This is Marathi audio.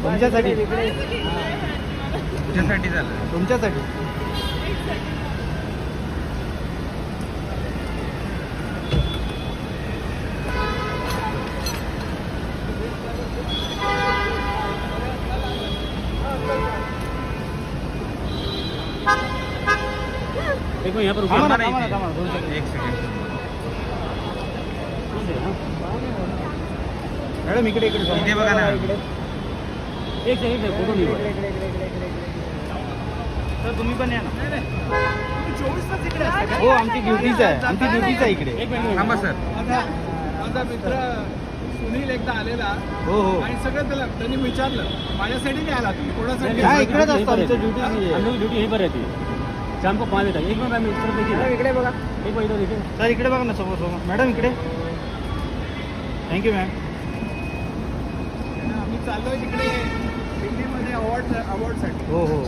तुमच्यासाठी तुझ्यासाठी झालं. तुमच्यासाठी एक मिनिट यहाँ पर थांबा ना, रुकिए। थांबा ना, थांबा ना, 2 सेकंड. एक सेकंड. मॅडम इकडे इकडे इथे बघा ना. इकडे एक सेकंड फोटो नहीं हुआ। तर तुम्ही पण या ना. 24 तास इकडे असता का? हो आमची ड्युटीच आहे, आमची ड्युटीच आहे इकडे. एक मिनिट थांबा सर. माझा मित्र सुनील एकदा आलेला हो हो आणि सगळं त्यांनी विचारलं माझ्यासाठी नाही आला तुम्ही कोणासाठी काय आला? इकडेच असतो आमचं हम ड्युटी. लोग की ड्यूटी यहीं पर रहती है शाम को 5 बजे तक। एक मिनट मैम इस तरफ देखिए, इकडे बघा एक बार इधर देखिए। सर इकडे बघा ना समोर समोर. मॅडम इकडे. Thank you ma'am. आम्ही चाललोय तिकडे दिल्लीमध्ये अवॉर्डसाठी हो हो